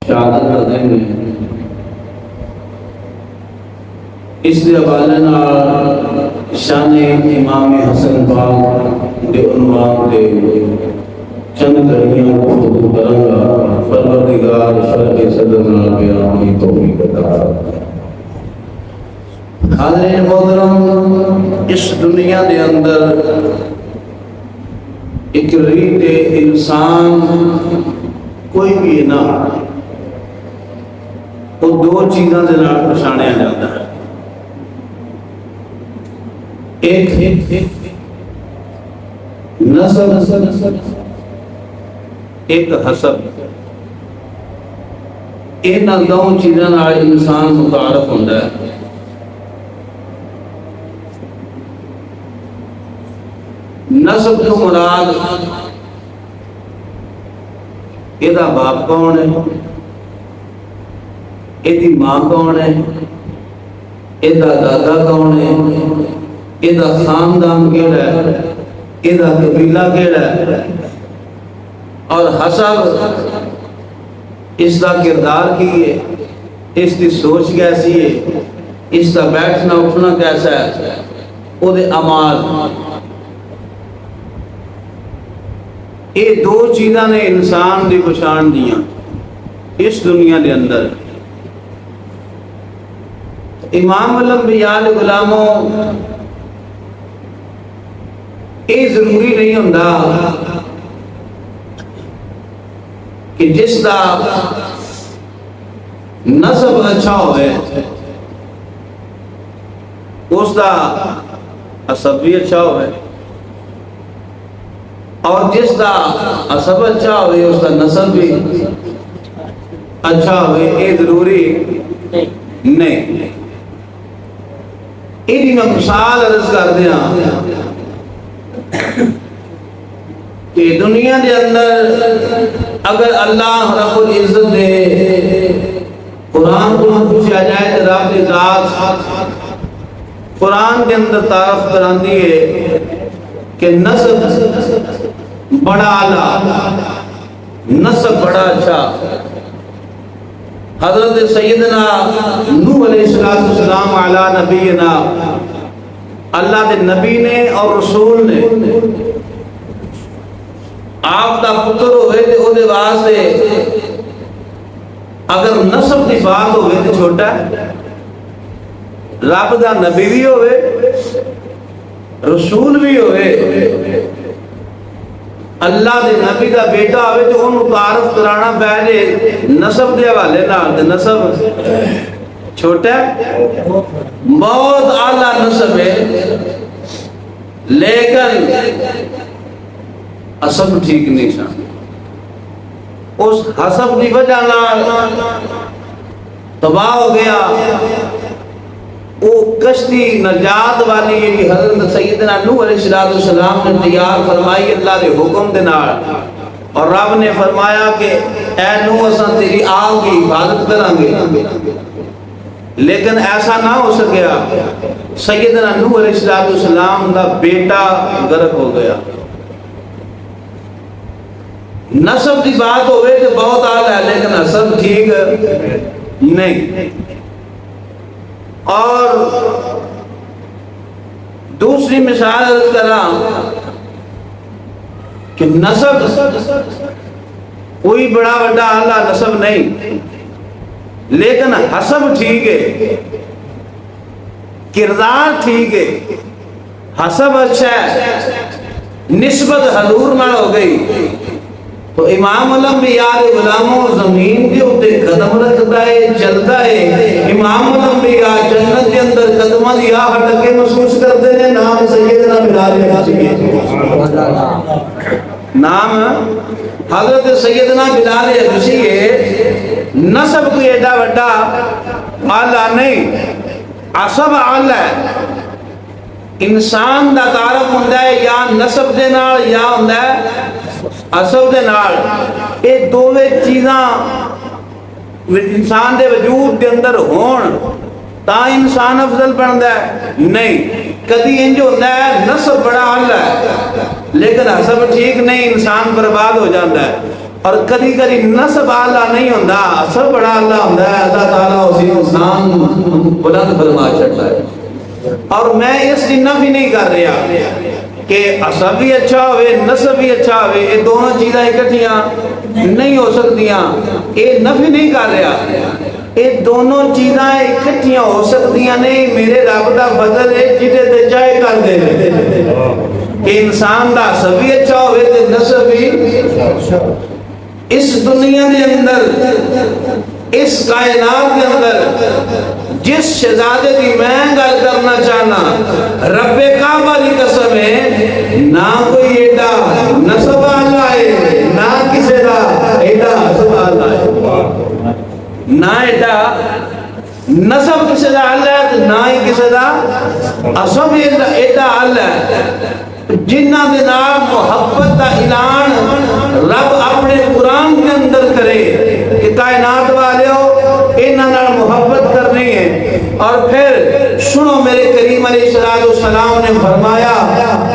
شہادت کا دن ہے، اس کے حوالے نال شان امام حسن پاک دے عنوان تے چند کڑیاں گفتگو کراں گا۔ پروردگار شرح صدر نال بیان کی توفیق عطا فرمائے۔ حاضرین محترم، اس دنیا دے اندر ایک ریت انسان کوئی بھی نہ وہ دو چیزاں دے نال پہچانیا جاتا ہے، ایک نسب، ایک حسب۔ انہاں دو چیزاں نال انسان متعارف ہوندا ہے۔ نسب تو مراد یہ باپ کون ہے، یہ ماں کون ہے، یہ دادا کون ہے، یہ خاندان کیڑا ہے، یہ قبیلہ کیڑا ہے، اور حسب اس کا کردار کی ہے، اس کی سوچ کیسی ہے، اس کا بیٹھنا اٹھنا کیسا ہے، وہ اعمال۔ یہ دو چیزاں نے انسان دی پہچان دیاں اس دنیا دے اندر۔ امام الانبیاء دے غلاموں، یہ ضروری نہیں ہوندا کہ جس دا نسب اچھا ہوئے اس دا حسب بھی اچھا ہوئے، اور جس دا حسب اچھا ہوئے اس دا نسب بھی اچھا ہوئے۔ یہ ضروری نہیں۔ یہ میں مثال عرض کر دیا کہ دنیا دے اندر اگر اللہ رب العزت دے قرآن کو پوچھا جائے تو رب ذات قرآن کے اندر تعارف کران دیئے کہ نسب بڑا اعلیٰ، نسب بڑا اچھا۔ حضرت سیدنا نوح علیہ السلام علی نبینا، اللہ دے نبی نے اور رسول نے آپ دا پتر ہوئے تے او دے واسطے اگر نسب دی بات ہوئے تے چھوٹا ہے، رب دا نبی بھی ہوئے رسول بھی ہوئے، اللہ دے نبی دا بیٹا ہوئے تو انہوں تعارف کرانا پہلے نسب دے حوالے نال، نسب چھوٹا ہے، بہت اعلیٰ نسب ہے، لیکن حسب ٹھیک نہیں سا۔ اس حسب کی وجہ نال تباہ ہو گیا۔ وہ کشتی نجات والی یہ حضرت سیدنا نوح علیہ السلام نے تیار فرمائی اللہ کے حکم دے نال، اور رب نے فرمایا کہ اے نوح اساں تیری آگ کی حفاظت کریں گے، لیکن ایسا نہ ہو سکیا۔ سیدنا نوح علیہ السلام کا بیٹا غرق ہو گیا۔ نسب کی بات ہوئے تو بہت اعلیٰ ہے، لیکن نسب ٹھیک نہیں۔ اور دوسری مثال عرض کراں کہ نسب کوئی بڑا بڑا اعلیٰ نسب نہیں، لیکن حسب ٹھیک ہے، کردار ٹھیک ہے، حسب اچھا ہے، نسبت حضور میں ہو گئی تو امام الانبیاء دے غلاموں زمین کے اوتے قدم رکھتا ہے، چلتا ہے۔ امام الانبیاء جنت کے اندر قدمہ دیا ہٹکے محسوس کرتے ہیں۔ نام سیدنا بلال حبشی، نام حضرت سیدنا بلال حبشی ہے۔ نسب کوئی ایڈا وڈا اعلیٰ نہیں، حسب اعلیٰ ہے۔ انسان دا تعارف ہوندہ ہے یا نسب دے نال یا ہوندہ ہے حسب دے نال۔ یہ دوویں چیزاں انسان دے وجود دے اندر ہون تا انسان افضل بندا ہے؟ نہیں، کدی انج ہوتا ہے نسب بڑا اعلیٰ ہے لیکن حسب ٹھیک نہیں، انسان برباد ہو جاتا ہے۔ اور کدی کدی نسب آلہ نہیں ہوتا، سب بڑا آلہ ہوتا ہے، اللہ تعالیٰ اسی انسان بلند فرما چڑھتا ہے۔ اور میں اس کی نفی نہیں کر رہا کہ عصب بھی اچھا ہوئے نسب بھی اچھا ہوئے، یہ دونوں چیزیں اکٹھیاں نہیں ہو سکتیاں، یہ نفی نہیں کر رہا، یہ دونوں چیزیں اکٹھیاں ہو سکتیاں نہیں، میرے رب دا فضل ہے جہدے تے چاہے کر دے کہ انسان دا عصب بھی اچھا ہوئے تے نسب بھی۔ اس دنیا دے اندر، اس کائنات کے اندر جس شہزادے کی میں گل کرنا چاہنا، رب کعبہ کی قسم ہے، نہ کوئی ایڈا نسب والا ہے، نہ کسی دا ایڈا حسب والا ہے، نہ ایڈا نسب کسی دا اللہ ہے، نہ ہی کسی دا حسب ایڈا اللہ ہے۔ جنہ دے نال محبت دا اعلان رب اپنے قرآن کے اندر کرے کہ کائنات والے ہو انہاں نال محبت کرنی ہے، اور پھر سنو میرے کریم علیہ السلام نے فرمایا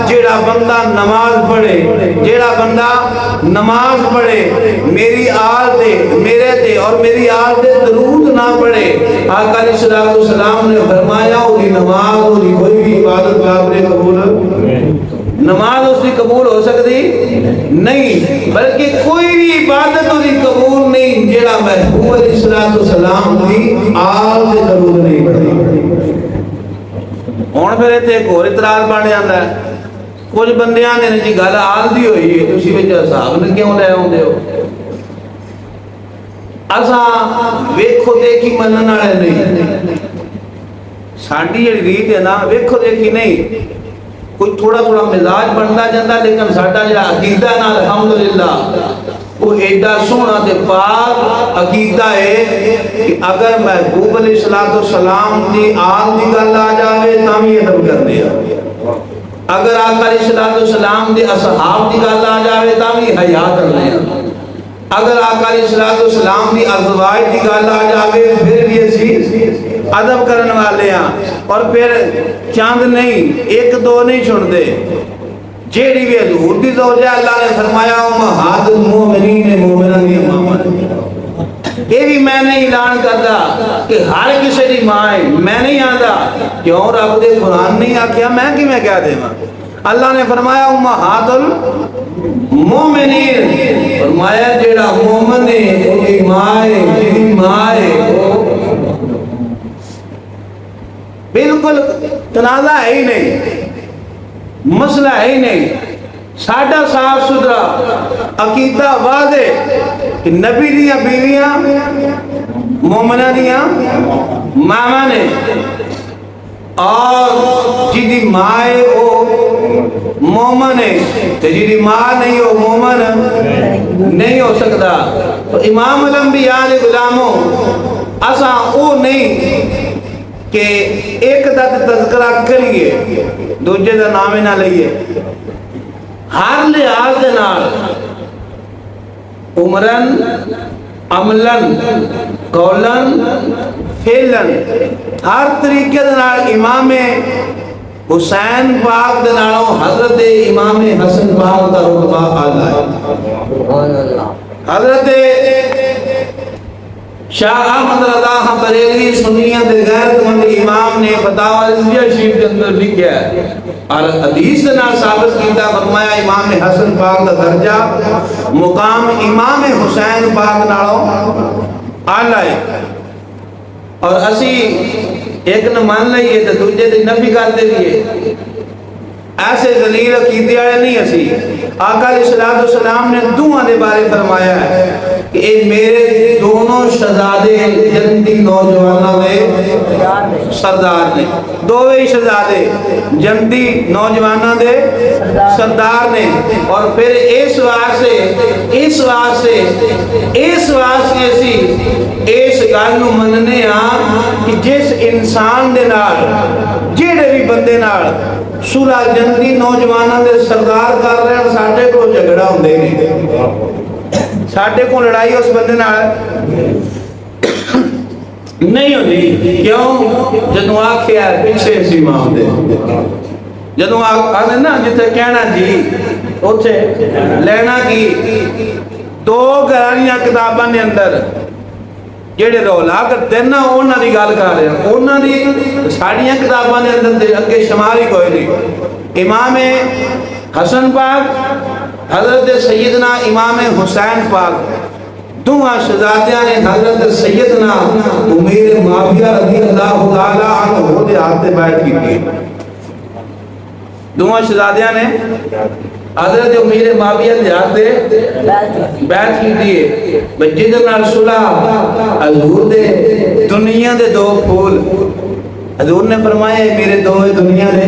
جیڑا بندہ نماز پڑھے، جیڑا بندہ نماز پڑھے میری آل دے، میرے دے اور میری آل دے درود نہ پڑھے، آقا علیہ السلام نے فرمایا وہی نماز وہی کوئی بھی عبادت قابل قبول، نماز اس کی قبول ہو سکتی نہیں، بلکہ کوئی بھی عبادت اس کی قبول نہیں جیڑا محبوب علیہ السلام کی آل دے درود نہیں پڑھی۔ ہون پھر اتنے ایک اور اعتراض بن جاتا ہے، کچھ بندیاں نے جی گل آل دی ہوئی ہے تسی وچ حساب نے کیوں لے آؤندے ہو؟ اساں ویکھو دیکھی منن والے نہیں، ساڈی جڑی ریت ہے نا ویکھو دیکھی نہیں، کوئی تھوڑا تھوڑا مزاج بنتا جاتا، لیکن ساڈا جڑا عقیدہ نا الحمدللہ وہ ایڈا سونا تے پاک عقیدہ ہے کہ اگر محبوب علیہ السلام دی آل دی گل آ جاوے تاں بھی ادب کرنے ہیں، اگر آقا علیہ السلام دی اصحاب دی گل آ جاوے تاں بھی حیا کرنے ہیں، اگر آقا علیہ السلام دی ازواج دی گل آ جاوے پھر بھی اسی ادب کرن والے ہیں، اور پھر چاند نہیں ایک دو نہیں چھوڑ دے، جیڑی بھی حضور دی زوجہ اللہ نے فرمایا امہات المومنین مومنان دی امامت، یہ بھی میں نے اعلان کردا کہ ہر کسی دی ماں ہے، میں نہیں آندا کیوں رب دے قرآن نہیں آکھیا میں کی میں کہہ دے ماں، اللہ نے فرمایا امہات المومنین، فرمایا جیڑا مومن ہے وہ دی ماں ہے، جیڑی ماں ہے بالکل تنازع ہے ہی نہیں، مسئلہ ہے ہی نہیں، ساڈا صاف ستھرا عقیدہ واضح کہ نبی دیاں بیویاں مومنہ دیاں ماما نے، اور جی دی ماں ہے وہ مومن ہے، جی دی ماں نہیں وہ مومن نہیں ہو سکتا۔ تو امام الانبیاء علیہ غلاموں اساں او نہیں کہ ایک دا تذکرہ کریے دوجے دا نام نہ لئیے، ہر لحاظ دے نال عمرن عملن قولن فعلن ہر طریقے دے نال امام حسین پاک دے نالوں حضرت امام حسن پاک دا رتبہ اعلیٰ ہے۔ حضرت شاہ احمد رضا ہم بریلوی سنیت غیرت مند امام نے فتاوی رضویہ شریف کے اندر لکھا ہے اور حدیث سے نال ثابت کیتا، فرمایا امام حسن پاک دا درجہ مقام امام حسین پاک نالوں اعلیٰ ہے، اور اسی ایک نہ مان لئیے تو دوجے دی نفی کرتے لیے ایسے ذلیل عقیدے والے نہیں اسی۔ آقا علیہ السلام نے دعا دے بارے فرمایا ہے کہ اے میرے دونوں شہزادے جنتی نوجوانوں دے سردار نے، دوویں شہزادے جنتی نوجوانوں دے سردار نے، اور پھر اس واسطے اسی اس گل نو مننے ہاں کہ جس انسان دے نال جڑے بھی بندے نال صلح جنتی نوجوانوں دے سردار کر رہے ہیں، ساڈے کو جھگڑا ہوندے نہیں، ساڈے کو لڑائی اس بندے نال نہیں ہوندی، کیوں؟ جدوں آکھیا پیچھے سی ماں دے، جدوں آکھے نا جتھے کہنا جی اوتھے لینا کی، دو گھراریاں کتاباں دے اندر جڑے رولا کرتے نا انہاں دی گل کر رہے ہیں، انہاں دی ساڑیاں کتاباں دے اندر تے اگے شمار ہی کوئی نہیں۔ امام حسن پاک، حضرت سیدنا امام حسین پاک، دونوں شہزادیاں نے حضرت سیدنا امیر معاویہ رضی اللہ تعالی عنہ دے ہاتھ تے بیعت کی۔ دونوں شہزادیاں نے حضرت امیر معاویہ دے ہاتھ تے بیعت کی دیئے بچے دے نال صلح حضور دے دنیا دے دو پھول۔ حضور نے فرمایا میرے دو دنیا دے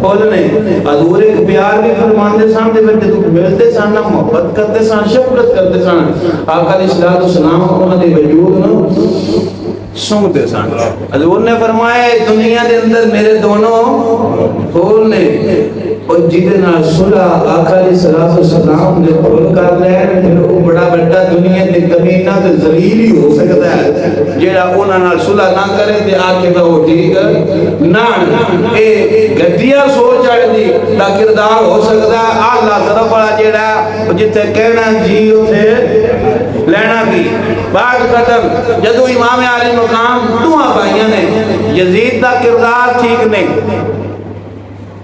پھول نے۔ حضور ایک پیار بھی فرماندے سان دے بچے تو ملتے سان، محبت کرتے سان، شفقت کرتے سان، آقا علیہ الصلوۃ والسلام انہاں دے وجود نو سونگتے سان۔ حضور نے فرمایا دنیا دے اندر میرے دونوں پھول نے، اور جیدے نال صلح آقا علیہ الصلوۃ والسلام نے پھول کر لین پھر وہ بڑا بڑا دنیا تے کمینہ تے ذلیل ہی ہو سکتا ہے جیڑا انہاں نال صلح نہ کرے تے آکے وہ ٹھیک نہ اے گدیا سوچ چڑھ دی دا کردار ہو سکتا ہے اعلیٰ طرف والا جیڑا جتے کہنا جی اتھے لینا بھی بعد ختم۔ جدو امام عالی مقام دعا پائیاں نے یزید دا کردار ٹھیک نہیں،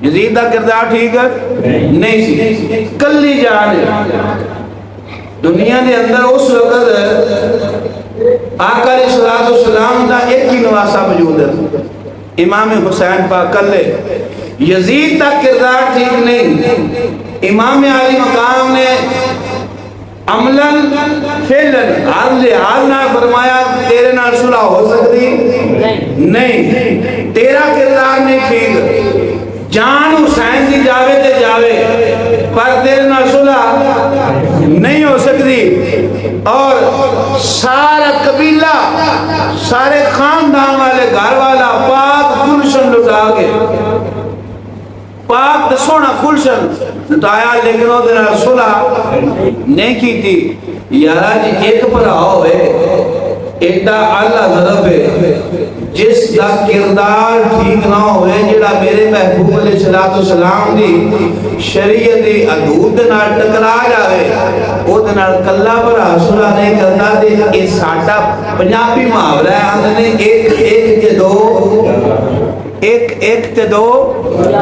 یزید دا کردار ٹھیک نہیں سی، کلی جان دنیا دے اندر اس وقت آقا علیہ الصلوۃ والسلام دا ایک ہی نواسا موجود ہے، امام حسین پاک کلے۔ یزید دا کردار ٹھیک نہیں، امام عالی مقام نے عملاً فعلاً ہر لحاظ نہ فرمایا تیرے نال صلح ہو سکتی نہیں، تیرا کردار نہیں ٹھیک، جان حسین دی جاوے تے جاوے پر تیرے نال صلح نہیں ہو سکتی۔ اور سارا قبیلہ سارے خاندان والے گھر والا پاک گلشن لٹا کے پاک تے سونا گلشن لٹایا لیکن وہ دن صلح نہیں کی تھی۔ یارا جی ایک پر ہوئے ایڈا اللہ ضرب ہے جس دا کردار ٹھیک نہ ہوئے جڑا میرے محبوب علیہ السلام دی شریعت دی حدود نال ٹکرا جاوے او دے نال کلا پر صلح نہیں کرتا تے اے ساڈا پنجابی محاورہ ہے اندنے ایک تے دو ایک تے دو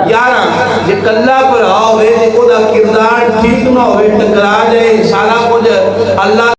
یاراں جے کلا پر ہوئے تے او دا کردار ٹھیک نہ ہوئے ٹکرا جائے سارا کچھ اللہ